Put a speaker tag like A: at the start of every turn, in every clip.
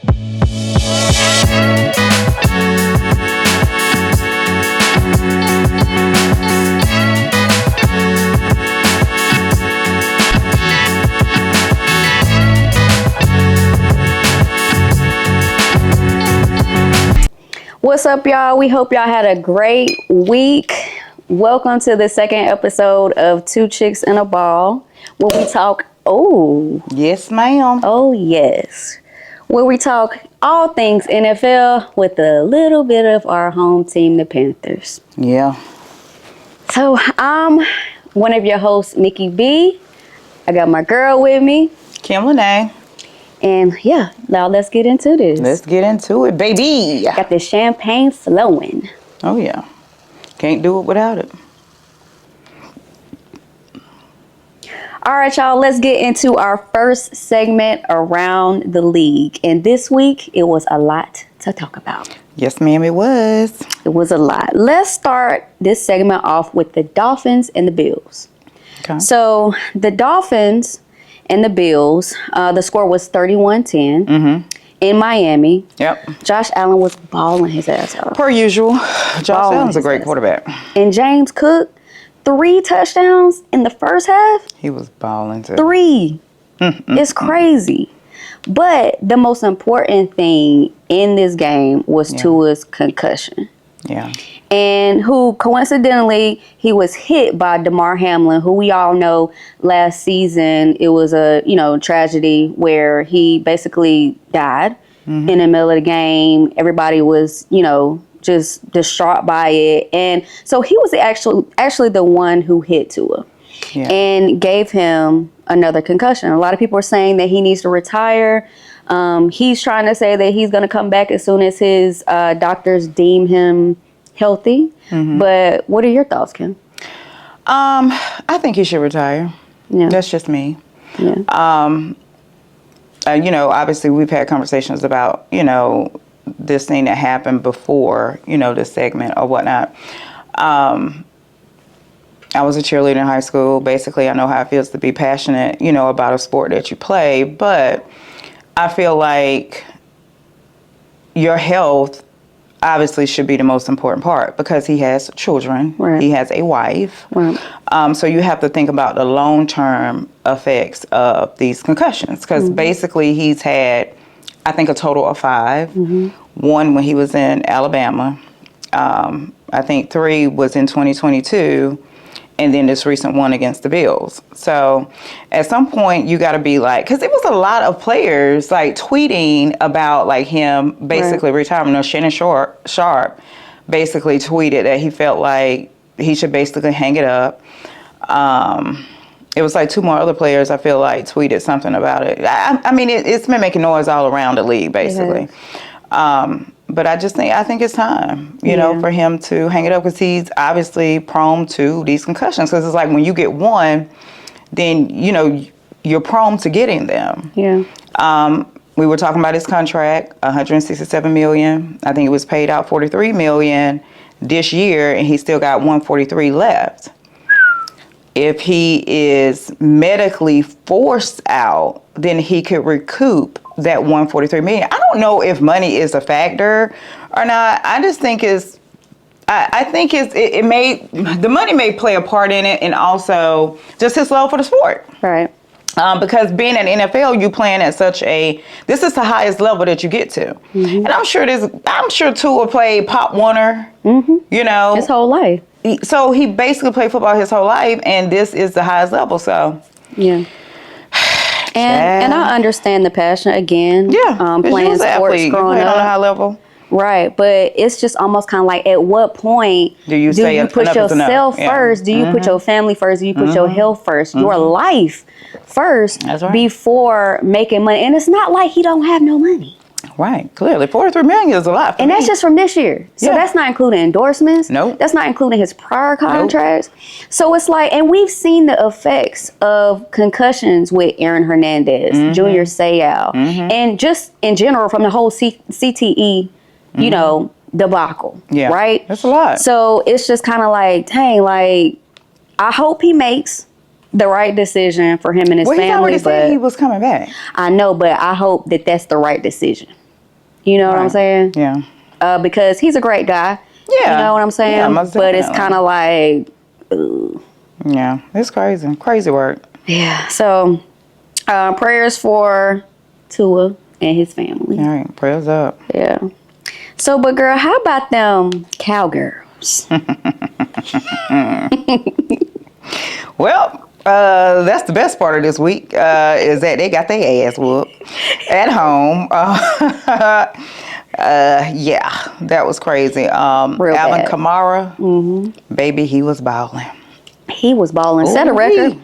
A: What's up, y'all? We hope y'all had a great week. Welcome to the second episode of Two Chicks and a Ball, where we talk,
B: yes, ma'am.
A: Oh, yes. Where we talk all things NFL with a little bit of our home team, the Panthers.
B: Yeah.
A: So I'm one of your hosts, Nikki B. I got my girl with me,
B: Kim Lene.
A: And yeah, now let's get into this.
B: Let's get into it, baby.
A: Got the champagne flowing.
B: Oh, yeah. Can't do it without it.
A: All right, y'all, let's get into our first segment around the league. And this week, it was a lot to talk about.
B: Yes, ma'am, it was.
A: It was a lot. Let's start this segment off with the Dolphins and the Bills.
B: Okay.
A: So the Dolphins and the Bills, the score was 31-10 in Miami.
B: Yep.
A: Josh Allen was balling his ass out.
B: Per usual, Josh Allen's a great quarterback.
A: And James Cook, 3 touchdowns in the first half.
B: He was balling too.
A: 3. It's crazy. But the most important thing in this game was Tua's concussion.
B: Yeah.
A: And who, coincidentally, he was hit by Damar Hamlin, who we all know last season, it was a, tragedy where he basically died in the middle of the game. Everybody was, just distraught by it. And so he was actually the one who hit Tua and gave him another concussion. A lot of people are saying that he needs to retire. He's trying to say that he's going to come back as soon as his doctors deem him healthy. But what are your thoughts, Kim?
B: I think he should retire.
A: Yeah.
B: That's just me.
A: Yeah.
B: Obviously we've had conversations about, this thing that happened before, this segment or whatnot. I was a cheerleader in high school. Basically, I know how it feels to be passionate, about a sport that you play. But I feel like your health obviously should be the most important part because he has children.
A: Right.
B: He has a wife.
A: Right.
B: So you have to think about the long-term effects of these concussions because basically he's had, I think, a total of 5. 1 when he was in Alabama. I think 3 was in 2022. And then this recent one against the Bills. So at some point you got to be like, because it was a lot of players like tweeting about like him basically retiring. No, Shannon Sharp basically tweeted that he felt like he should basically hang it up. It was like 2 more other players I feel like tweeted something about it. I mean, it's been making noise all around the league basically. But I think it's time, for him to hang it up because he's obviously prone to these concussions. Because it's like when you get one, then, you're prone to getting them.
A: Yeah.
B: We were talking about his contract, $167 million. I think it was paid out $43 million this year, and he still got $143 left. If he is medically forced out, then he could recoup that $143 million. I don't know if money is a factor or not. I just think I think the money may play a part in it, and also just his love for the sport.
A: Right.
B: Because being at NFL, you playing at this is the highest level that you get to. And I'm sure Tua played Pop Warner,
A: his whole life.
B: So he basically played football his whole life, and this is the highest level. So
A: yeah. And I understand the passion again.
B: Yeah,
A: playing sports growing up
B: on a high level.
A: Right, but it's just almost kind of like, at what point do you put yourself first? Do you put your family first? Do you put your health first? Your life first before making money? And it's not like he don't have no money.
B: Right, clearly. $43 million is a lot for
A: And
B: me.
A: that's just from this year. So that's not including endorsements.
B: Nope.
A: That's not including his prior contracts. Nope. So it's like, and we've seen the effects of concussions with Aaron Hernandez, Junior Seau, and just in general from the whole CTE, debacle.
B: Yeah.
A: Right?
B: That's a lot.
A: So it's just kind of like, dang, like, I hope he makes the right decision for him and his family.
B: He already said he was coming back.
A: I know, but I hope that that's the right decision. You know what I'm saying?
B: Yeah.
A: Because he's a great guy.
B: Yeah.
A: You know what I'm saying?
B: Yeah, most
A: but it's
B: definitely.
A: kind of like, ugh.
B: Yeah, it's crazy. Crazy work.
A: Yeah. So, prayers for Tua and his family.
B: All right, prayers up.
A: Yeah. So, but girl, how about them cowgirls?
B: Well, that's the best part of this week is that they got their ass whooped at home. Yeah, that was crazy.
A: Real
B: Alvin
A: bad.
B: Kamara, baby, he was balling.
A: He was balling. Set a record.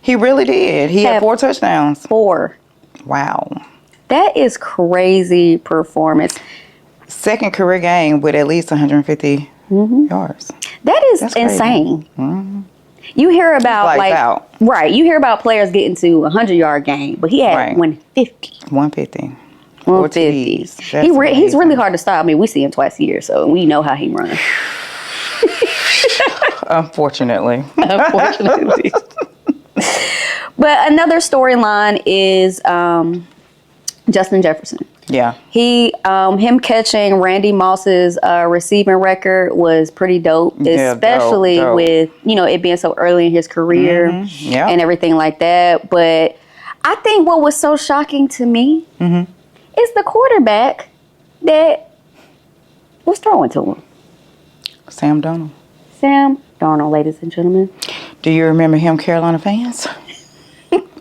B: He really did. He had 4 touchdowns.
A: 4.
B: Wow.
A: That is crazy performance.
B: Second career game with at least 150 yards.
A: That is insane. You hear about right. You hear about players getting to 100-yard game, but he had 150.
B: 150.
A: 150. He's really hard to stop. I mean, we see him twice a year, so we know how he runs.
B: Unfortunately.
A: Unfortunately. But another storyline is Justin Jefferson.
B: Yeah.
A: Him catching Randy Moss's receiving record was pretty dope, especially dope. With, it being so early in his career and everything like that. But I think what was so shocking to me is the quarterback that was throwing to him.
B: Sam Darnold.
A: Sam Darnold, ladies and gentlemen.
B: Do you remember him, Carolina fans?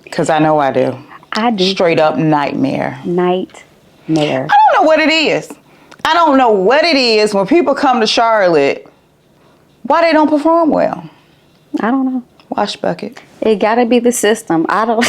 B: Because I know I do.
A: I do.
B: Straight up nightmare.
A: Nightmare.
B: I don't know what it is. I don't know what it is when people come to Charlotte, why they don't perform well.
A: I don't know.
B: Wash bucket.
A: It gotta be the system. I don't.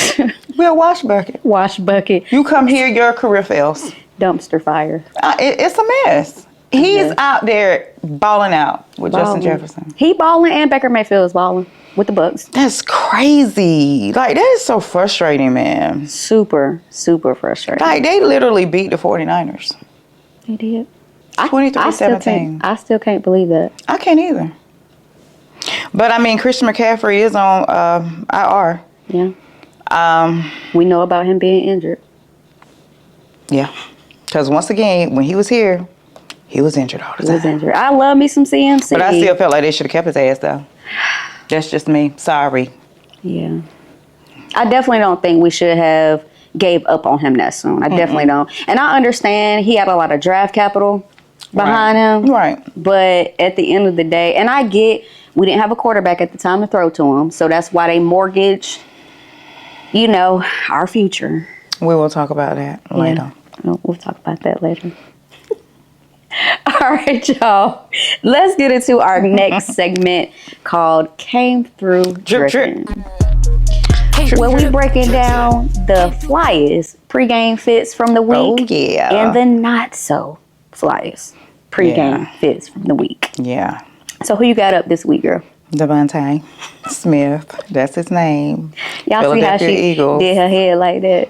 B: We're a wash bucket.
A: Wash bucket.
B: You come here, your career fails.
A: Dumpster fire.
B: It's a mess. He's out there balling out with Justin Jefferson.
A: He balling and Baker Mayfield is balling with the Bucks.
B: That's crazy. Like, that is so frustrating, man.
A: Super, super frustrating.
B: Like, they literally beat the 49ers.
A: They did.
B: 23-17.
A: I still can't believe that.
B: I can't either. But, I mean, Christian McCaffrey is on IR.
A: Yeah. We know about him being injured.
B: Yeah. Because, once again, when he was here, he was injured all the time.
A: He was injured. I love me some CMC.
B: But I still felt like they should have kept his ass, though. That's just me. Sorry.
A: Yeah. I definitely don't think we should have gave up on him that soon. I definitely don't. And I understand he had a lot of draft capital behind him.
B: Right.
A: But at the end of the day, and I get we didn't have a quarterback at the time to throw to him. So that's why they mortgaged, our future.
B: We will talk about that later.
A: We'll talk about that later. All right, y'all. Let's get into our next segment called Came Through Drippin. Where we breaking down the flyest pregame fits from the week and the not so flyest pregame fits from the week.
B: Yeah.
A: So who you got up this week, girl?
B: Devontae Smith. That's his name.
A: Y'all see how she
B: Eagles.
A: did her head like that?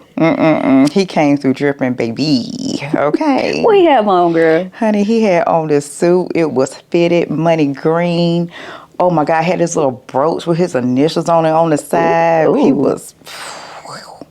B: He came through dripping, baby. Okay.
A: What he have on, girl?
B: Honey, he had on this suit. It was fitted, money green. Oh my God, had this little brooch with his initials on it on the side. Ooh. He was...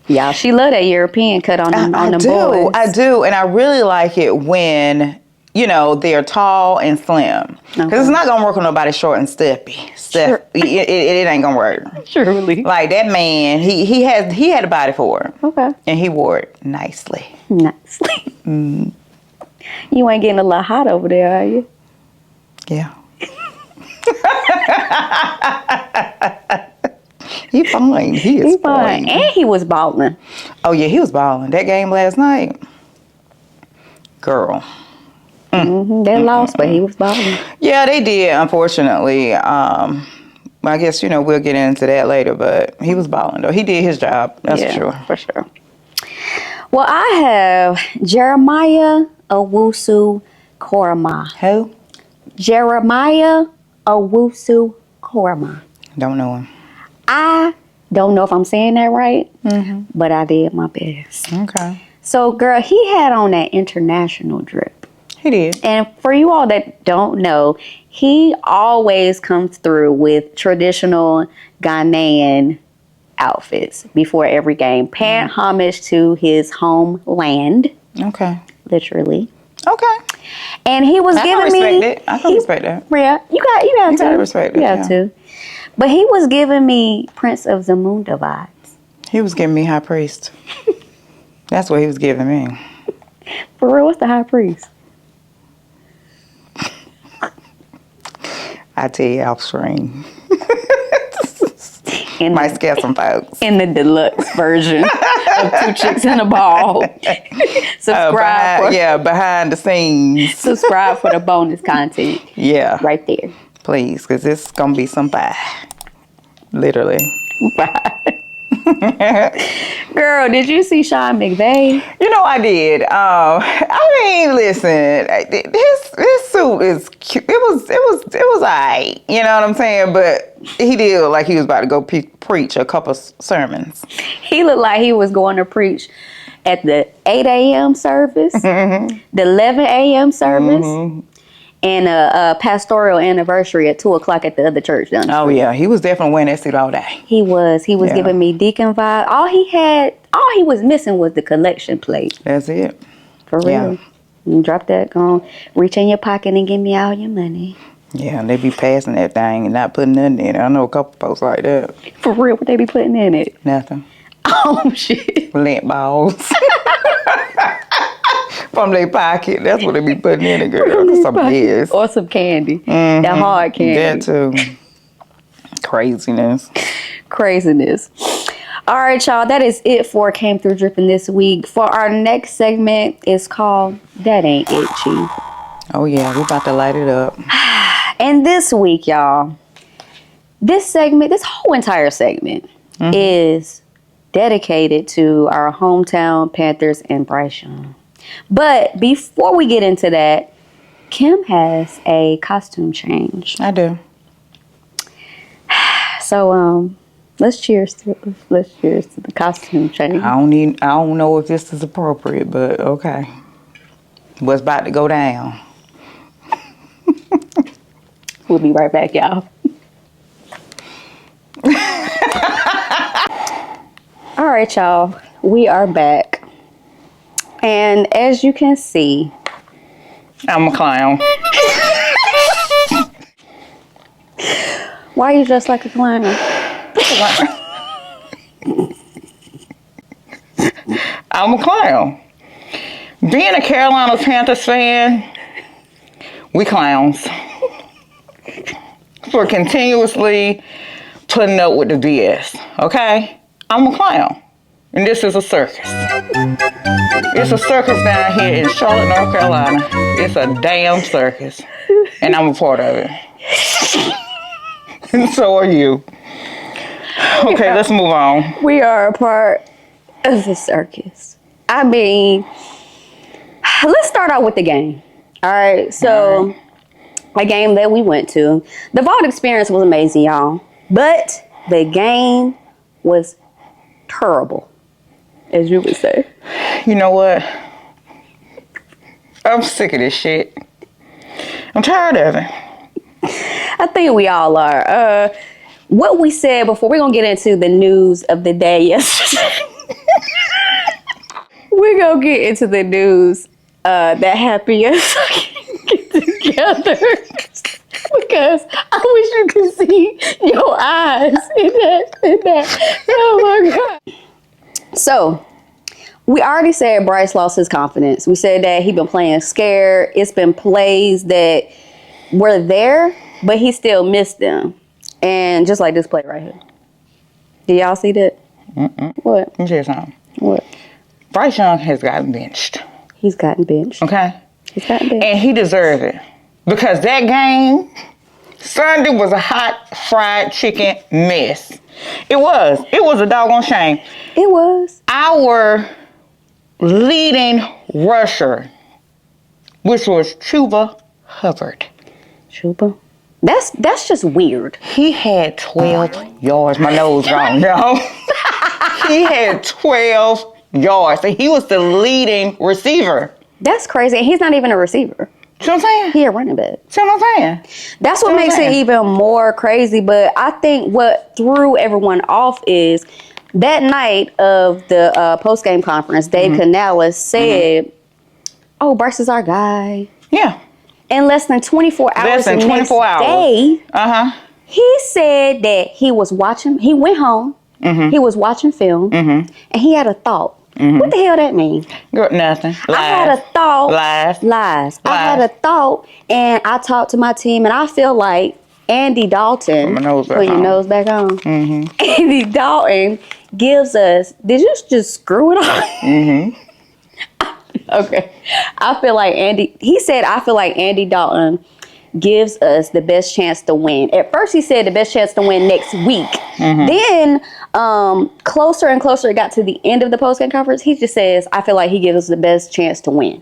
A: Y'all, she love that European cut on them boys.
B: I do. And I really like it when... they're tall and slim. Because it's not going to work on nobody short and stuffy. Sure. It ain't going to work.
A: Surely.
B: Like, that man, he had a body for it.
A: Okay.
B: And he wore it nicely.
A: Nicely. You ain't getting a little hot over there, are you?
B: Yeah. He fine. He is fine.
A: And he was balling.
B: Oh, yeah, he was balling. That game last night, girl.
A: They lost, but he was balling.
B: Yeah, they did, unfortunately. I guess, we'll get into that later, but he was balling, though. He did his job. That's
A: for sure. Well, I have Jeremiah Owusu-Koramoah.
B: Who?
A: Jeremiah Owusu-Koramoah.
B: Don't know him.
A: I don't know if I'm saying that right, but I did my best.
B: Okay.
A: So, girl, he had on that international drip.
B: He did.
A: And for you all that don't know, he always comes through with traditional Ghanaian outfits before every game, paying homage to his homeland.
B: Okay.
A: literally.
B: Okay.
A: And he was
B: I can
A: giving me.
B: respect it. I can respect that.
A: Yeah, you have to.
B: gotta respect it,
A: You have to. But he was giving me Prince of Zamunda vibes.
B: He was giving me high priest. That's what he was giving me.
A: For real, what's the high priest?
B: I tell you off screen.
A: In
B: Might scare some folks.
A: In the deluxe version of Two Chicks and a Ball. Subscribe
B: behind the scenes.
A: Subscribe for the bonus content.
B: Yeah.
A: Right there.
B: Please, because it's going to be some fire. Literally.
A: Bye. Girl, did you see Sean McVay?
B: You know I did. I mean, listen, his suit is cute. It was alright. You know what I'm saying? But he did look like he was about to go preach a couple sermons.
A: He looked like he was going to preach at the 8 a.m. service, the 11 a.m. service, and a pastoral anniversary at 2 o'clock at the other church down the street.
B: Oh yeah, he was definitely wearing that suit all day.
A: He was giving me deacon vibe. All he was missing was the collection plate.
B: That's it.
A: For real.
B: Yeah.
A: You drop that, go reach in your pocket and give me all your money.
B: Yeah, and they be passing that thing and not putting nothing in it. I know a couple folks like that.
A: For real, what they be putting in it?
B: Nothing.
A: Oh shit.
B: Lint balls. From their pocket. That's what they be putting in it, girl. Some mess.
A: Or some candy. That hard candy.
B: That too. Craziness.
A: All right, y'all. That is it for Came Through Drippin' this week. For our next segment, it's called That Ain't Itchy.
B: Oh yeah, we about to light it up.
A: And this week, y'all, this whole entire segment is dedicated to our hometown Panthers and Bryce Young. But before we get into that, Kim has a costume change.
B: I do.
A: So let's cheers to the costume change.
B: I don't know if this is appropriate, but okay. What's about to go down?
A: We'll be right back, y'all. All right, y'all. We are back. And as you can see,
B: I'm a clown.
A: why are you dressed like a clown?
B: I'm a clown. Being a Carolina Panthers fan, we clowns. For continuously putting up with the BS, okay? I'm a clown. And this is a circus. It's a circus down here in Charlotte, North Carolina. It's a damn circus. And I'm a part of it. And so are you. Okay, let's move on.
A: We are a part of the circus. I mean, let's start out with the game. All right, so a game that we went to. The vault experience was amazing, y'all. But the game was terrible, as you would say.
B: You know what? I'm sick of this shit. I'm tired of it.
A: I think we all are. What we said before, we're going to get into the news of the day yesterday. We're going to get into the news that happened yesterday. Get together. Because I wish you could see your eyes in that. Oh my God. So, we already said Bryce lost his confidence. We said that he been playing scared. It's been plays that were there, but he still missed them. And just like this play right here. Did y'all see that? What?
B: Let me tell you something.
A: What?
B: Bryce Young has gotten benched.
A: He's gotten benched.
B: Okay?
A: He's gotten benched.
B: And he deserved it. Because that game, Sunday, was a hot fried chicken mess. It was. It was a doggone shame.
A: It was.
B: Our leading rusher, which was Chuba Hubbard.
A: Chuba? That's just weird.
B: He had 12 yards. My nose gone, y'all. He had 12 yards. And he was the leading receiver.
A: That's crazy. And he's not even a receiver.
B: See what I'm saying?
A: He a running back.
B: See what I'm saying?
A: That's what makes it even more crazy. But I think what threw everyone off is that night of the post-game conference, Dave Canales said oh, Bryce is our guy.
B: Yeah.
A: In less than 24 hours.
B: Less than 24 hours.
A: Day,
B: Uh-huh.
A: he said that he was watching, he went home, he was watching film, and he had a thought. What the hell that mean?
B: Girl, nothing. Lies.
A: I had a thought.
B: Lies.
A: I had a thought, and I talked to my team, and I feel like Andy Dalton.
B: Put my nose back
A: put your
B: on.
A: nose back on. Andy Dalton gives us. Did you just screw it on? Okay. I feel like he said, I feel like Andy Dalton gives us the best chance to win. At first he said the best chance to win next week. Then closer and closer it got to the end of the post-game conference, he just says, I feel like he gives us the best chance to win.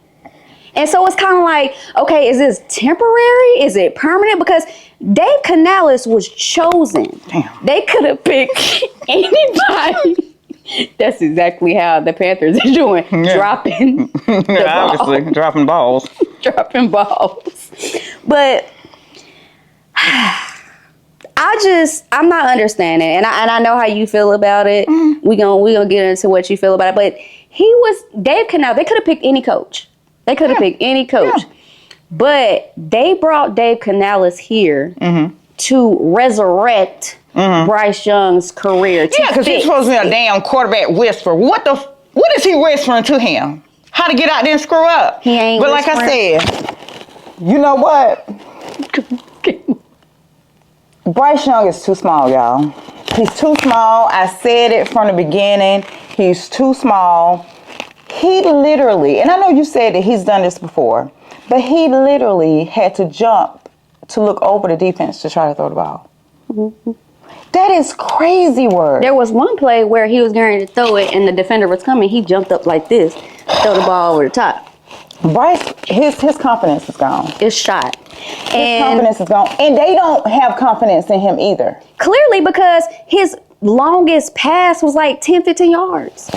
A: And so it's kind of like, okay, is this temporary? Is it permanent? Because Dave Canales was chosen.
B: Damn.
A: They could have picked anybody. That's exactly how the Panthers are doing.
B: Yeah.
A: Dropping the
B: Obviously,
A: ball.
B: dropping balls.
A: Dropping balls. But I'm not understanding. And I know how you feel about it. We gonna get into what you feel about it. But Dave Canales, they could have picked any coach. They could have picked any coach.
B: Yeah.
A: But they brought Dave Canales here to resurrect Bryce Young's career.
B: Yeah, because he's supposed to be a damn quarterback whisperer. What is he whispering to him? How to get out there and screw up?
A: He ain't
B: But like I said, you know what? Bryce Young is too small, y'all. He's too small. I said it from the beginning. He's too small. He literally, and I know you said that he's done this before, but he literally had to jump to look over the defense to try to throw the ball. That is crazy work.
A: There was one play where he was going to throw it and the defender was coming. He jumped up like this, throw the ball over the top.
B: Bryce, his confidence is gone.
A: It's shot.
B: His confidence is gone. And they don't have confidence in him either.
A: Clearly, because his longest pass was like 10, 15 yards.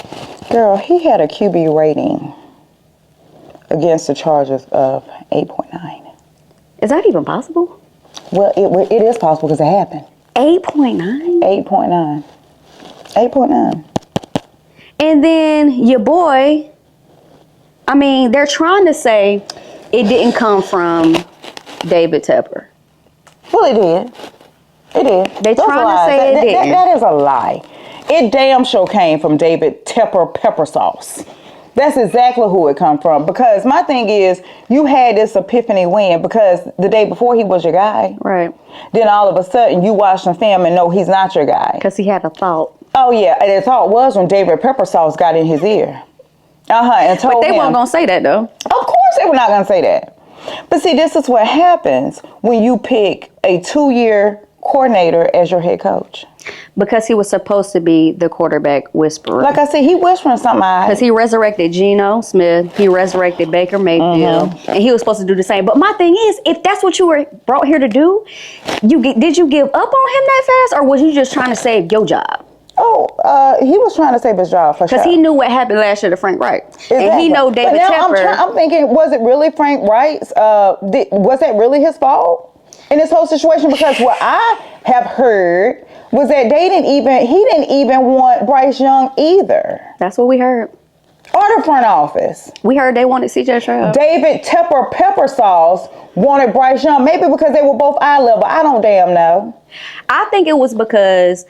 B: Girl, he had a QB rating against the Chargers of 8.9.
A: Is that even possible?
B: Well, it is possible because it happened.
A: 8.9?
B: 8.9. 8.9.
A: And then your boy, I mean, they're trying to say it didn't come from David Tepper.
B: Well, it did. It did.
A: They
B: Those
A: trying to
B: lies.
A: say it didn't.
B: That is a lie. It damn sure came from David Tepper pepper sauce. That's exactly who it come from. Because my thing is, you had this epiphany win because the day before he was your guy.
A: Right.
B: Then all of a sudden you watch the film and know he's not your guy.
A: Because he had a thought.
B: Oh yeah, and the thought was when David Pepper Sauce got in his ear. And told him.
A: But they weren't going to say that though.
B: Of course they were not going to say that. But see, this is what happens when you pick a 2-year coordinator as your head coach.
A: Because he was supposed to be the quarterback whisperer.
B: Like I said, he whispering something.
A: Because he resurrected Geno Smith, he resurrected Baker Mayfield, and he was supposed to do the same. But my thing is, if that's what you were brought here to do, did you give up on him that fast, or was you just trying to save your job?
B: He was trying to save his job for sure.
A: Because he knew what happened last year to Frank Wright.
B: Exactly.
A: And he know David
B: but now
A: Tepper.
B: I'm thinking, was it really Frank Wright's? Was that really his fault in this whole situation? Because what I have heard was that he didn't even want Bryce Young either.
A: That's what we heard.
B: Or the front office.
A: We heard they wanted CJ Stroud.
B: David Tepper Pepper Sauce wanted Bryce Young. Maybe because they were both eye level. I don't damn know.
A: I think it was because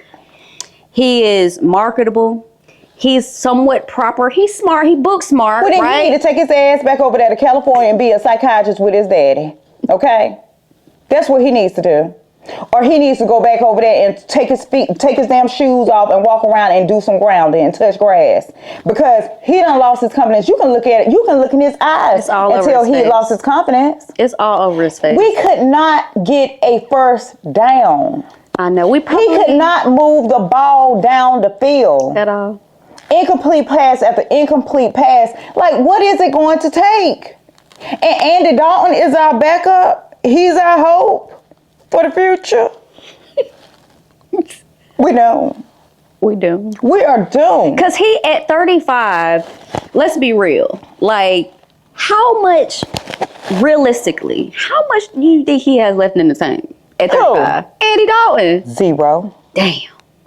A: he is marketable. He's somewhat proper. He's smart. He book smart,
B: Well, then
A: right?
B: he need to take his ass back over there to California and be a psychiatrist with his daddy. Okay? That's what he needs to do. Or he needs to go back over there and take his damn shoes off and walk around and do some grounding and touch grass. Because he done lost his confidence. You can look at it. You can look in his eyes
A: It's all
B: until
A: over his
B: he
A: face.
B: lost his confidence.
A: It's all over his face.
B: We could not get a first down.
A: I know. We
B: He
A: probably
B: could not move the ball down the field.
A: at all.
B: Incomplete pass after incomplete pass. Like, what is it going to take? And Andy Dalton is our backup. He's our hope for the future. We know.
A: We do.
B: We are doomed.
A: Because he, at 35, let's be real. Like, how much, realistically, how much do you think he has left in the tank at 35? Andy Dalton.
B: 0.
A: Damn.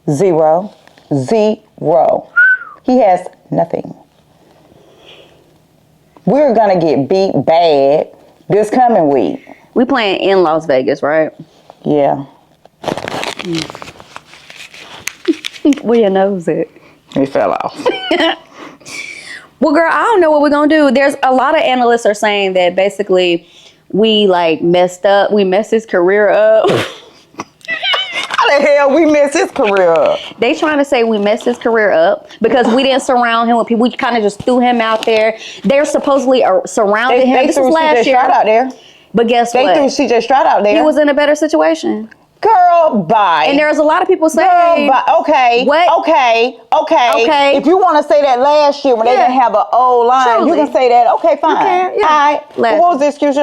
B: 0. 0. He has nothing. We're gonna get beat bad this coming week.
A: We playing in Las Vegas, right?
B: Yeah.
A: Where your nose at?
B: It fell off.
A: Well, girl, I don't know what we're gonna do. There's a lot of analysts are saying that basically we like messed up. We messed his career up.
B: How the hell we messed his career up?
A: They trying to say we messed his career up because we didn't surround him with people. We kind of just threw him out there. They're supposedly surrounded him. This was last year.
B: Out there.
A: But guess what?
B: They threw CJ Stroud out there.
A: He was in a better situation.
B: Girl, bye.
A: And there's a lot of people saying,
B: girl, bye. Okay.
A: What?
B: Okay.
A: Okay.
B: If you want to say that last year when they didn't have an old line,
A: Truly.
B: you can say that. Okay, fine.
A: Okay, yeah.
B: All right. What was the excuse?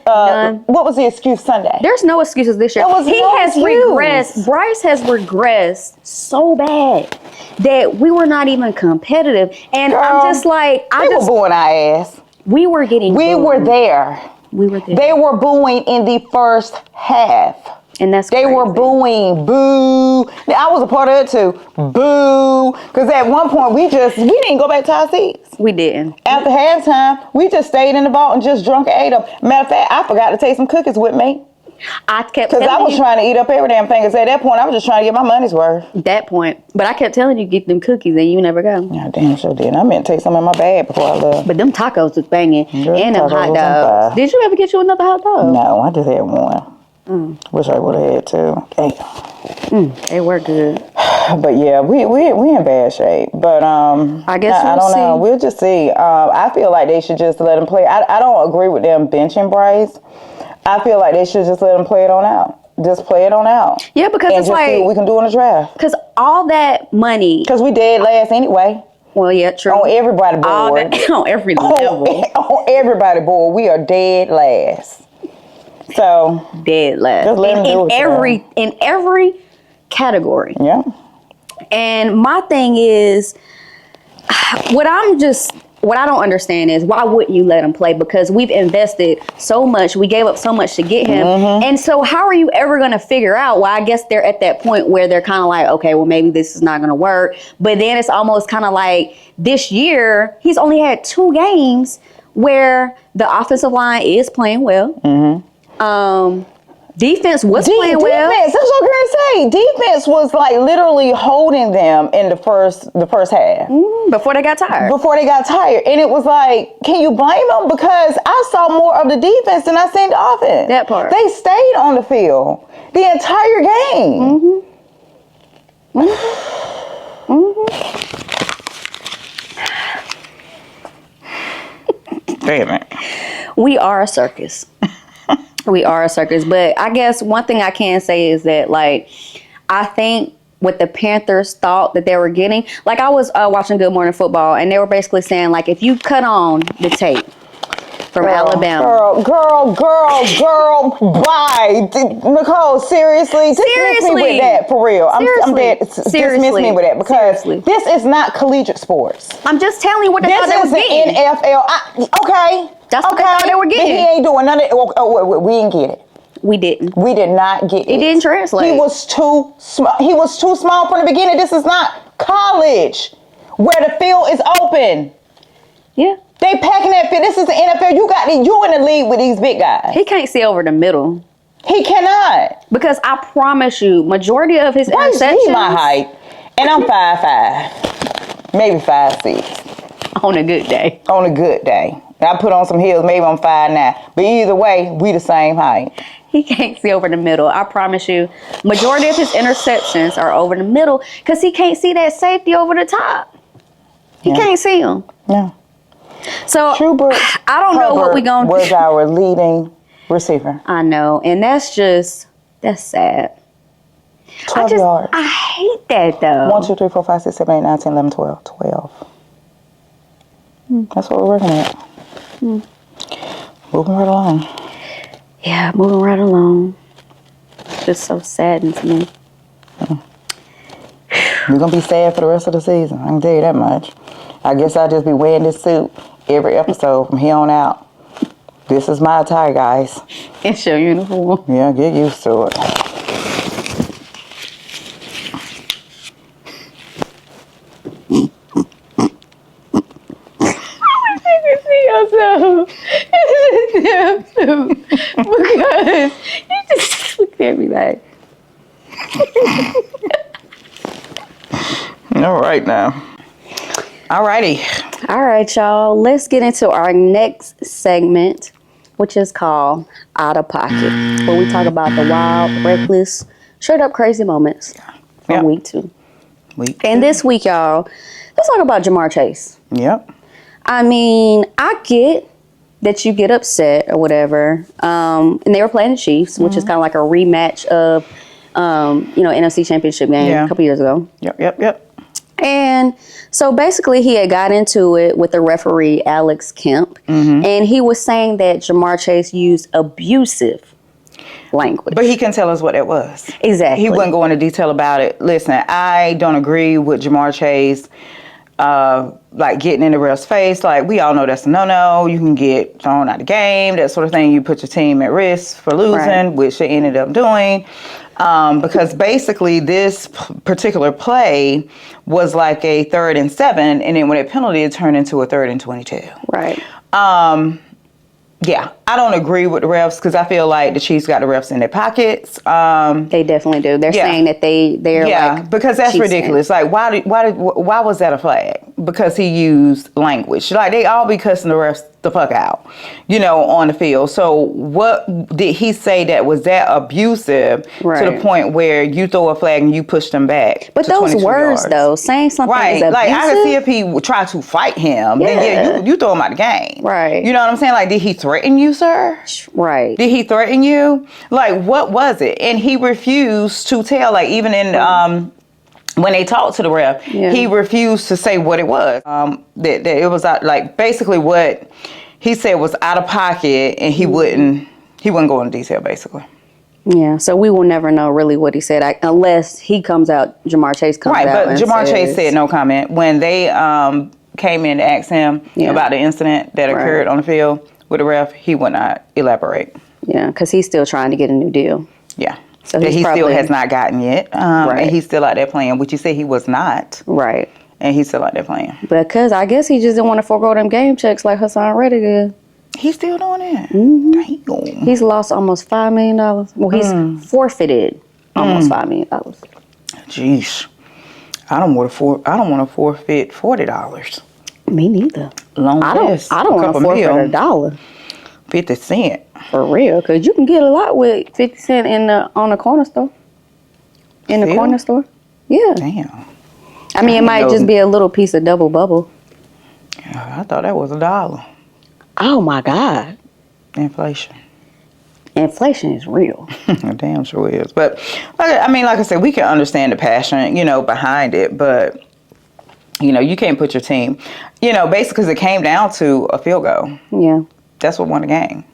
A: None.
B: What was the excuse Sunday?
A: There's no excuses this year.
B: There was
A: He
B: no
A: has
B: excuse.
A: regressed. Bryce has regressed so bad that we were not even competitive. And
B: Girl,
A: I'm just like,
B: we were booing our ass.
A: We were getting
B: We
A: booed.
B: were there.
A: We were there.
B: They were booing in the first half.
A: And that's
B: They
A: crazy.
B: were booing, boo. I was a part of it too. Boo. Because at one point we didn't go back to our seats.
A: We didn't.
B: After halftime, we just stayed in the vault and just drunk and ate them. Matter of fact, I forgot to take some cookies with me.
A: I kept
B: Because I
A: telling
B: was
A: you
B: trying to eat up every damn thing. Because at that point, I was just trying to get my money's worth.
A: that point. But I kept telling you get them cookies and you never go.
B: Yeah, damn sure did. I meant to take some in my bag before I left.
A: But them tacos was banging.
B: Girl,
A: And them
B: tacos
A: hot
B: was on
A: dogs.
B: fire.
A: Did you ever get you another hot dog?
B: No, I just had one. Wish I would have had two. Damn.
A: They were good.
B: But yeah, we in bad shape. But
A: I guess
B: I
A: we'll
B: don't know.
A: see.
B: We'll just see. I feel like they should just let him play. I don't agree with them benching Bryce. I feel like they should just let him play it on out. Just play it on out.
A: Yeah, because
B: and
A: it's
B: just see
A: like
B: what we can do in the draft.
A: because all that money.
B: Because we dead last anyway.
A: Well, yeah, true.
B: On everybody
A: all
B: board.
A: that, on every level.
B: On everybody board, we are dead last. So
A: Dead last.
B: Just let him do it,
A: in every category.
B: yeah.
A: And my thing is, what I don't understand is why wouldn't you let him play? Because we've invested so much, we gave up so much to get him. And so how are you ever going to figure out? Well, I guess they're at that point where they're kind of like, okay, well, maybe this is not going to work. But then it's almost kind of like this year, he's only had 2 games where the offensive line is playing well. Defense was playing well.
B: Defense, that's what I'm going to say. Defense was like literally holding them in the first half.
A: Before they got tired.
B: Before they got tired. And it was like, can you blame them? Because I saw more of the defense than I seen the offense.
A: That part.
B: They stayed on the field the entire game. Damn it.
A: We are a circus. We are a circus. But I guess one thing I can say is that, like, I think what the Panthers thought that they were getting, like, I was watching Good Morning Football, and they were basically saying, like, if you cut on the tape from Alabama.
B: Girl, bye. Nicole, seriously? Dismiss me with that, for real. I'm dead. Dismiss me with that, because this is not collegiate sports.
A: I'm just telling you what they thought they was getting.
B: This is the NFL. Okay.
A: That's what they thought they were getting.
B: He ain't doing none of it. We didn't get it.
A: We didn't.
B: We did not get it.
A: It didn't translate.
B: He was too small. He was too small from the beginning. This is not college where the field is open.
A: Yeah.
B: They packing that field. This is the NFL. You in the league with these big guys.
A: He can't see over the middle.
B: He cannot.
A: Because I promise you, majority of his interceptions.
B: He's my height, and I'm 5'5", maybe 5'6".
A: On a good day.
B: On a good day. I put on some heels, maybe I'm 5'9". But either way, we the same height.
A: He can't see over the middle. I promise you. Majority of his interceptions are over the middle because he can't see that safety over the top. He can't see him.
B: Yeah.
A: So
B: Schubert,
A: I don't know what we're going to do.
B: Was our leading receiver.
A: I know. And that's sad.
B: 12 yards.
A: I hate that though.
B: 1, 2, 3, 4, 5, 6, 7, 8, 9, 10, 11, 12. 12. That's what we're working at. Moving right along.
A: Yeah, moving right along. Just so saddening to me.
B: You're going to be sad for the rest of the season. I can tell you that much. I guess I'll just be wearing this suit every episode from here on out. This is my attire, guys.
A: It's your uniform.
B: Yeah, get used to it.
A: soup. It's a damn soup. Because you just look at me like.
B: All right now. All righty.
A: All right, y'all. Let's get into our next segment, which is called Out of Pocket, where we talk about the wild, reckless, straight up crazy moments from week 2. And this week, y'all, let's talk about Jamar Chase.
B: Yep.
A: I mean, I get that you get upset or whatever. And they were playing the Chiefs, which is kind of like a rematch of, NFC Championship game a couple years ago.
B: Yep.
A: And so basically he had got into it with the referee, Alex Kemp. And he was saying that Jamar Chase used abusive language.
B: But he can tell us what it was.
A: Exactly.
B: He wouldn't go into detail about it. Listen, I don't agree with Jamar Chase, like getting in the ref's face. Like, we all know that's a no-no. You can get thrown out of the game, that sort of thing. You put your team at risk for losing, which they ended up doing. Because basically this particular play was like a 3rd and 7, and then when it penalty, it turned into a 3rd and 22.
A: Right.
B: Yeah, I don't agree with the refs because I feel like the Chiefs got the refs in their pockets.
A: They definitely do. They're saying that they're like
B: because that's
A: Chiefs
B: ridiculous. Fans. Like, why was that a flag? Because he used language. Like, they all be cussing the refs the fuck out, on the field. So what did he say that was that abusive to the point where you throw a flag and you push them back?
A: But those words, though, saying something is abusive.
B: Like, I can see if he would try to fight him, then you throw him out of the game.
A: Right.
B: You know what I'm saying? Like, did he threaten you, sir?
A: Right.
B: Did he threaten you? Like, what was it? And he refused to tell, like, even in when they talked to the ref, he refused to say what it was. That it was like basically what he said was out of pocket, and he wouldn't go into detail basically.
A: Yeah, so we will never know really what he said unless he comes out. Jamar Chase comes out.
B: Right, but Jamar Chase said no comment when they came in to ask him about the incident that occurred on the field with the ref. He would not elaborate. Yeah,
A: because he's still trying to get a new deal.
B: Yeah. So he still has not gotten yet. And he's still out there playing, which you said he was not.
A: Right.
B: And he's still out there playing.
A: Because I guess he just didn't want to forego them game checks like Hassan Reddick did.
B: He's still doing that?
A: Damn. He's lost almost $5 million. Well, he's forfeited almost $5 million.
B: Jeez. I don't want to forfeit $40.
A: Me neither.
B: I don't
A: want to forfeit $1.
B: 50 cents.
A: For real, because you can get a lot with 50 cents on the corner store. In the corner store? Yeah.
B: Damn.
A: I mean, it might just be a little piece of double bubble.
B: I thought that was $1.
A: Oh, my God.
B: Inflation.
A: Inflation is real.
B: Damn sure is. But, like I said, we can understand the passion, behind it. But, you can't put your team, basically because it came down to a field goal.
A: Yeah. That's
B: what won the game.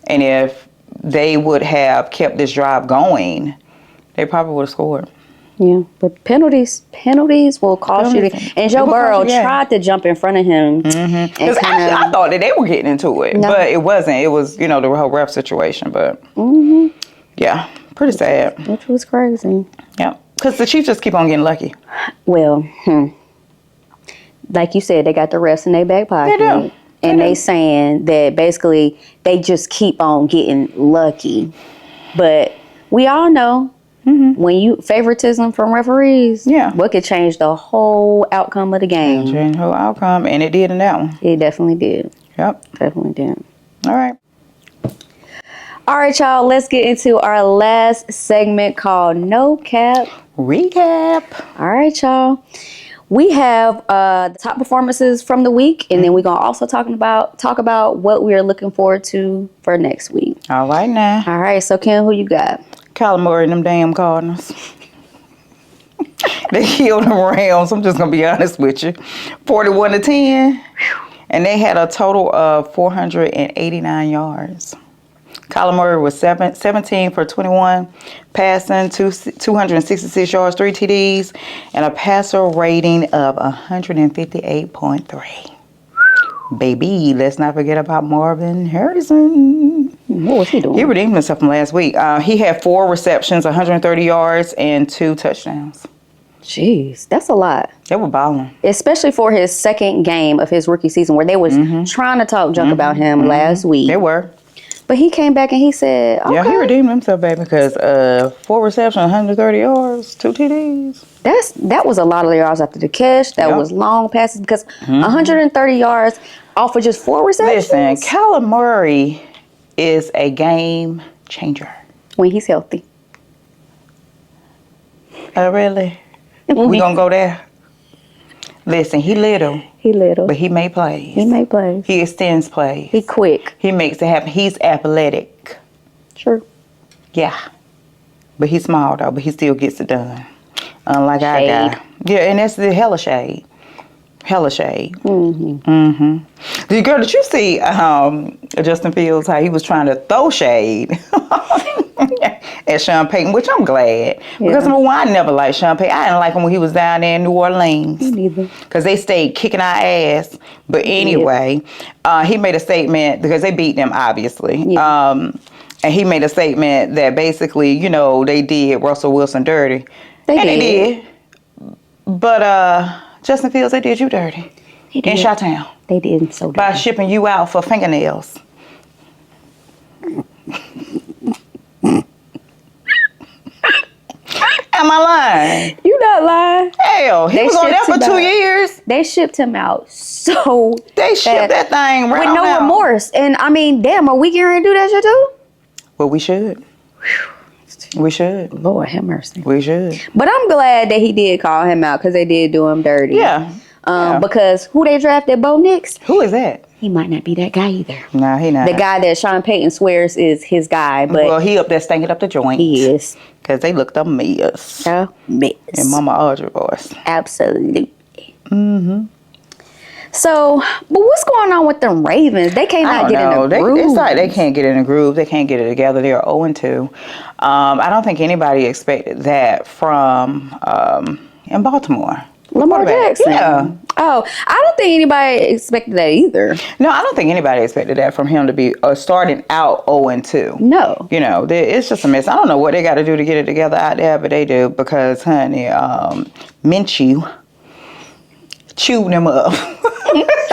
B: And if they would have kept this drive going, they probably would have scored.
A: Yeah, but penalties will cost you. And Joe Burrow tried to jump in front of him.
B: Because actually, I thought that they were getting into it, but it wasn't. It was, the whole ref situation. But yeah, pretty sad.
A: Which was crazy.
B: Yeah, because the Chiefs just keep on getting lucky.
A: Well, like you said, they got the refs in their back pocket.
B: They do.
A: And they saying that basically they just keep on getting lucky. But we all know when you favoritism from referees, what could change the whole outcome of the game.
B: Change the whole outcome, and it did in that one.
A: It definitely did.
B: Yep.
A: Definitely did.
B: All right.
A: All right, y'all. Let's get into our last segment called No Cap
B: Recap.
A: All right, y'all. We have the top performances from the week, and then we're gonna also talk about what we are looking forward to for next week.
B: All right now.
A: All right, so Ken, who you got?
B: Kyler Murray and them damn Cardinals. They killed the Rams. I'm just gonna be honest with you, 41-10, and they had a total of 489 yards. Kyler Murray was 17 for 21, passing 266 yards, 3 TDs, and a passer rating of 158.3. Baby, let's not forget about Marvin Harrison.
A: What was he doing?
B: He redeemed himself from last week. He had 4 receptions, 130 yards, and 2 touchdowns.
A: Jeez, that's a lot.
B: They were balling.
A: Especially for his second game of his rookie season where they was trying to talk junk about him last week.
B: They were.
A: But he came back and he said, okay.
B: Yeah, he redeemed himself, baby, because 4 receptions, 130 yards, 2 TDs.
A: That was a lot of yards after the catch. That was long passes because 130 yards off of just 4 receptions.
B: Listen, Kyler Murray is a game changer.
A: When he's healthy.
B: Oh, really? We gonna go there? Listen, he little.
A: He little.
B: But he made plays.
A: He made plays.
B: He extends plays.
A: He quick.
B: He makes it happen. He's athletic.
A: Sure.
B: Yeah. But he's small, though. But he still gets it done. Unlike our
A: Shade.
B: guy. Yeah, and that's the hella shade. Hella shade. Girl, did you see Justin Fields, how he was trying to throw shade at Sean Payton, which I'm glad. Because number one, I never liked Sean Payton. I didn't like him when he was down there in New Orleans.
A: Me neither.
B: Because they stayed kicking our ass. But anyway, he made a statement, because they beat them, obviously.
A: Yeah.
B: And he made a statement that basically, you know, they did Russell Wilson dirty.
A: They
B: They
A: did.
B: But Justin Fields, they did you dirty. In Chi-Town.
A: They did so
B: By
A: dirty.
B: shipping you out for fingernails. Am I lying?
A: You not lying.
B: Hell, he
A: They
B: was on there
A: shipped
B: for
A: him
B: 2
A: out.
B: years.
A: They shipped him out so
B: They shipped that thing right
A: with
B: on
A: no
B: out.
A: remorse. And I mean, damn, are we getting ready to do that shit too?
B: Well, we should. We should.
A: Lord have mercy.
B: We should.
A: But I'm glad that he did call him out because they did do him dirty.
B: Yeah. Yeah.
A: Because who they drafted, Bo Nix,
B: Who is that?
A: he might not be that guy either.
B: Nah, he not.
A: The guy that Sean Payton swears is his guy, but
B: Well, he up there stinking up the joint.
A: he is
B: Because they looked a mess.
A: a mess.
B: In Mama Audrey voice.
A: Absolutely. So, but what's going on with them Ravens? They
B: I
A: cannot
B: don't
A: get
B: know.
A: in the groove.
B: It's like they can't get in a groove. They can't get it together. They're 0-2. I don't think anybody expected that from in Baltimore.
A: Lamar
B: Quarterback.
A: Jackson.
B: Yeah.
A: Oh, I don't think anybody expected that either.
B: No, I don't think anybody expected that from him to be starting out 0-2.
A: No.
B: You know, it's just a mess. I don't know what they got to do to get it together out there, but they do because, honey, Minshew chewed them up.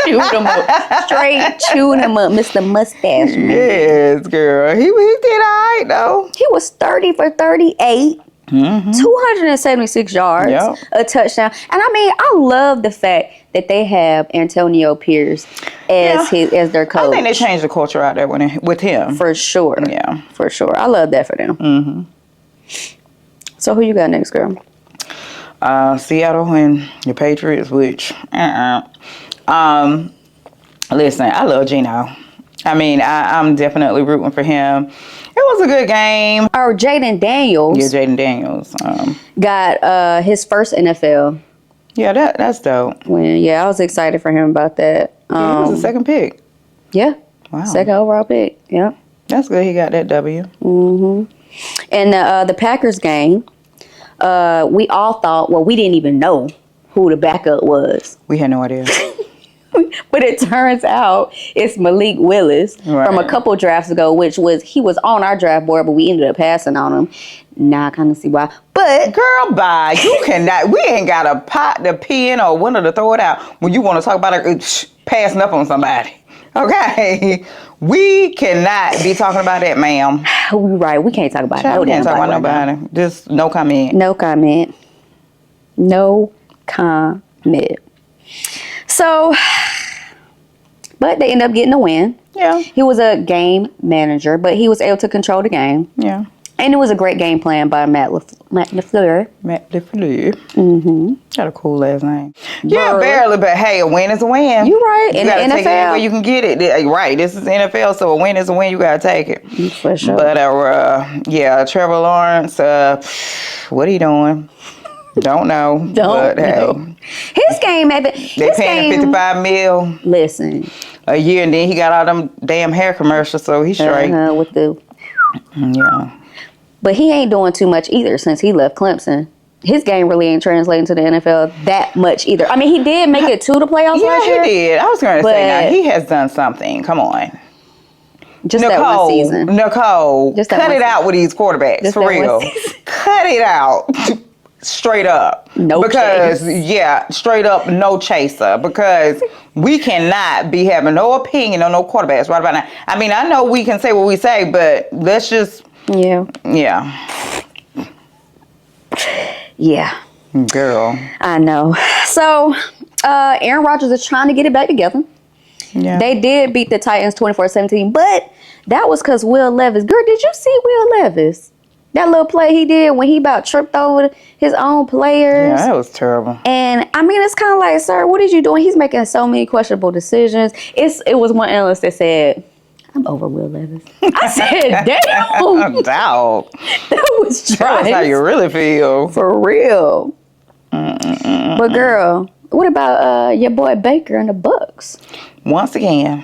A: Chewed him up. Straight chewed him up, Mr. Mustache Man.
B: Yes, girl. He did all right, though.
A: He was 30 for 38. 276 yards,
B: Yep.
A: a touchdown. And I mean, I love the fact that they have Antonio Pierce as as their coach.
B: I think they changed the culture out there with him.
A: For sure.
B: Yeah.
A: For sure. I love that for them. So who you got next, girl?
B: Seattle and the Patriots, which, listen, I love Geno. I mean, I'm definitely rooting for him. It was a good game.
A: Or Jaden Daniels
B: Yeah, Jaden Daniels.
A: got his first NFL
B: Yeah, that's dope.
A: win. Yeah, I was excited for him about that.
B: He was the second pick.
A: Yeah.
B: Wow.
A: Second overall pick. Yeah.
B: That's good. He got that W.
A: And the Packers game, we all thought, well, we didn't even know who the backup was.
B: We had no idea.
A: But it turns out it's Malik Willis
B: Right.
A: from a couple drafts ago, he was on our draft board, but we ended up passing on him. Now I kind of see why. But
B: Girl, bye. You cannot. We ain't got a pot to pee in or window to throw it out when you want to talk about passing up on somebody. Okay? We cannot be talking about that, ma'am.
A: we right, we can't talk about
B: Child, we can't talk about
A: right now.
B: nobody. Just no comment.
A: No comment. No comment. So, but they end up getting a win.
B: Yeah.
A: He was a game manager, but he was able to control the game.
B: Yeah.
A: And it was a great game plan by Matt LaFleur.
B: Matt LaFleur. Got a cool last name. Yeah,
A: Barely.
B: barely, but hey, a win is a win.
A: You right.
B: You
A: In the
B: gotta take it
A: NFL.
B: anywhere you can get it. Right. This is NFL, so a win is a win. You gotta take it.
A: For sure.
B: But yeah, Trevor Lawrence. What are you doing? Don't know.
A: Don't
B: but, hey,
A: know. His game had been.
B: they paying him $55 million
A: Listen.
B: a year, and then he got all them damn hair commercials, so he's straight.
A: With the.
B: Yeah.
A: But he ain't doing too much either since he left Clemson. His game really ain't translating to the NFL that much either. I mean, he did make it to the playoffs
B: Yeah,
A: last year.
B: he did. I was going to say, now
A: but-
B: he has done something. Come on.
A: Just that one season.
B: Nicole,
A: Just that
B: cut
A: one
B: it out with these quarterbacks,
A: Just
B: for
A: that one
B: real.
A: season.
B: Cut it out. straight up.
A: No
B: because,
A: chase.
B: yeah, straight up no chaser. Because we cannot be having no opinion on no quarterbacks right about now. I mean, I know we can say what we say, but let's just...
A: Yeah.
B: Girl.
A: I know. So, Aaron Rodgers is trying to get it back together.
B: Yeah.
A: They did beat the Titans 24-17, but that was because Will Levis. Girl, did you see Will Levis? That little play he did when he about tripped over his own players.
B: Yeah, that was terrible.
A: And I mean, it's kind of like, sir, what is you doing? He's making so many questionable decisions. It was one analyst that said, I'm over Will Levis. I said, damn.
B: Doubt.
A: That was trash.
B: That's how you really feel.
A: For real. But girl, what about your boy Baker and the Bucks?
B: Once again,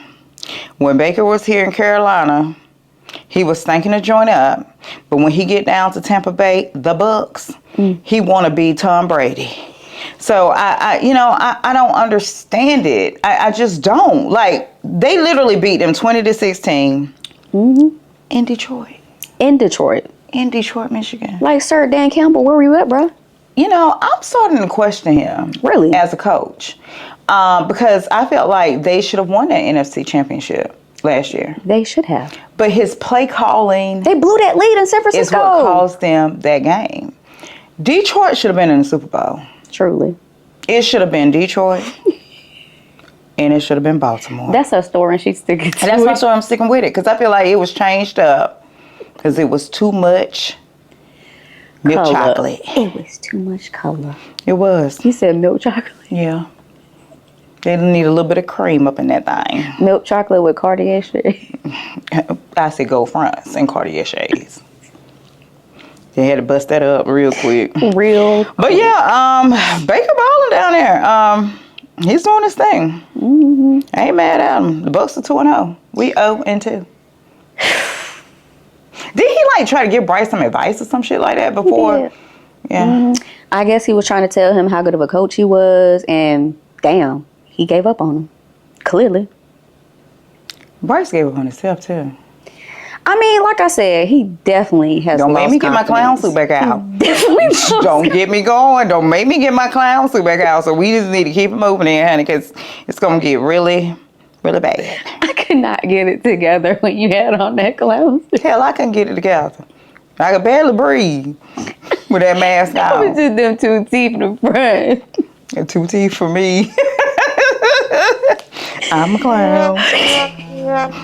B: when Baker was here in Carolina, he was stinking the joint up. But when he get down to Tampa Bay, the Bucks, he want to be Tom Brady. So I don't understand it. I just don't. Like, they literally beat them 20-16 in Detroit.
A: In Detroit.
B: In Detroit, Michigan.
A: Like, sir, Dan Campbell, where were you at, bro?
B: You know, I'm starting to question him.
A: Really?
B: As a coach. Because I felt like they should have won that NFC championship last year.
A: They should have.
B: But his play calling...
A: They blew that lead in San Francisco.
B: ...is what caused them that game. Detroit should have been in the Super Bowl.
A: Truly.
B: It should have been Detroit. And it should have been Baltimore.
A: That's her story, and she's sticking to it.
B: And that's my story. I'm sticking with it. Because I feel like it was changed up. Because it was too much milk chocolate.
A: It was too much color.
B: It was.
A: You said milk chocolate?
B: Yeah. They need a little bit of cream up in that thing.
A: Milk chocolate with Cartier shades.
B: I said gold fronts and Cartier shades. They had to bust that up real quick. But yeah, Baker balling down there. He's doing his thing. I ain't mad at him. The Bucks are 2-0. We 0-2. Did he like try to give Bryce some advice or some shit like that before? Yeah.
A: I guess he was trying to tell him how good of a coach he was, and damn, he gave up on him. Clearly.
B: Bryce gave up on himself too.
A: I mean, like I said, he definitely has
B: Don't
A: lost
B: make me get my clown
A: confidence.
B: suit back out.
A: Definitely
B: Don't get me going. Don't make me get my clown suit back out. So we just need to keep it moving here, honey, because it's going to get really, really bad.
A: I could not get it together when you had on that clown suit.
B: Hell, I couldn't get it together. I could barely breathe with that mask
A: It
B: on.
A: was just them two teeth in the front.
B: And 2 teeth for me. I'm a clown.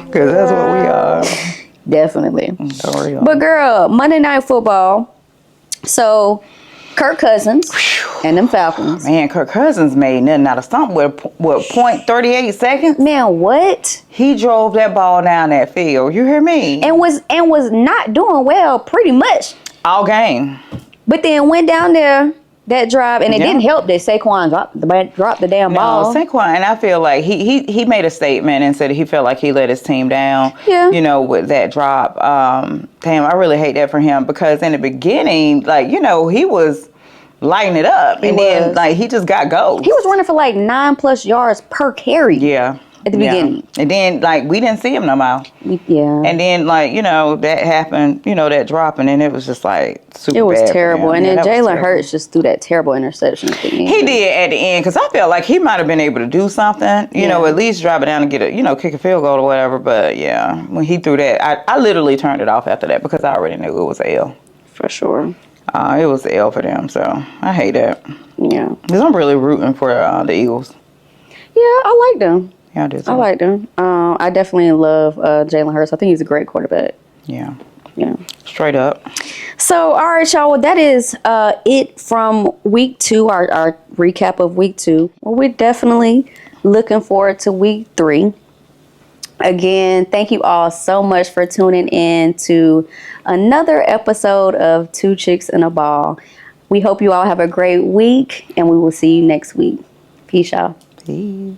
B: Because that's what we are.
A: Definitely.
B: Sorry.
A: But girl, Monday Night Football. So, Kirk Cousins and them Falcons.
B: Man, Kirk Cousins made nothing out of something with 0.38 seconds.
A: Man, what?
B: He drove that ball down that field. You hear me?
A: And was not doing well pretty much.
B: All game.
A: But then went down there that drive, and it didn't help that Saquon dropped the damn ball.
B: No, Saquon, and I feel like he made a statement and said he felt like he let his team down.
A: Yeah.
B: You know, with that drop. Damn, I really hate that for him because in the beginning, like, you know, he was lighting it up. And then, like, he just got ghost.
A: He was running for like 9+ yards per carry.
B: Yeah.
A: At the beginning.
B: And then, like, we didn't see him no more.
A: Yeah.
B: And then, like, you know, that happened, you know, that drop, and then it was just, like, super bad.
A: It was terrible.
B: for him.
A: And then
B: Yeah,
A: Jalen Hurts just threw that terrible interception at the end.
B: He did at the end, because I felt like he might have been able to do something, you know, at least drive it down and get a, you know, kick a field goal or whatever. But, yeah, when he threw that, I literally turned it off after that because I already knew it was a L.
A: For sure.
B: It was a L for them, so I hate that.
A: Yeah.
B: Because I'm really rooting for the Eagles.
A: Yeah, I like them.
B: Yeah, I do too.
A: I like them. I definitely love Jalen Hurts. I think he's a great quarterback.
B: Yeah.
A: Yeah.
B: Straight up.
A: So, all right, y'all. Well, that is it from week 2, our recap of week 2. Well, we're definitely looking forward to week 3. Again, thank you all so much for tuning in to another episode of Two Chicks and a Ball. We hope you all have a great week, and we will see you next week. Peace, y'all.
B: Peace.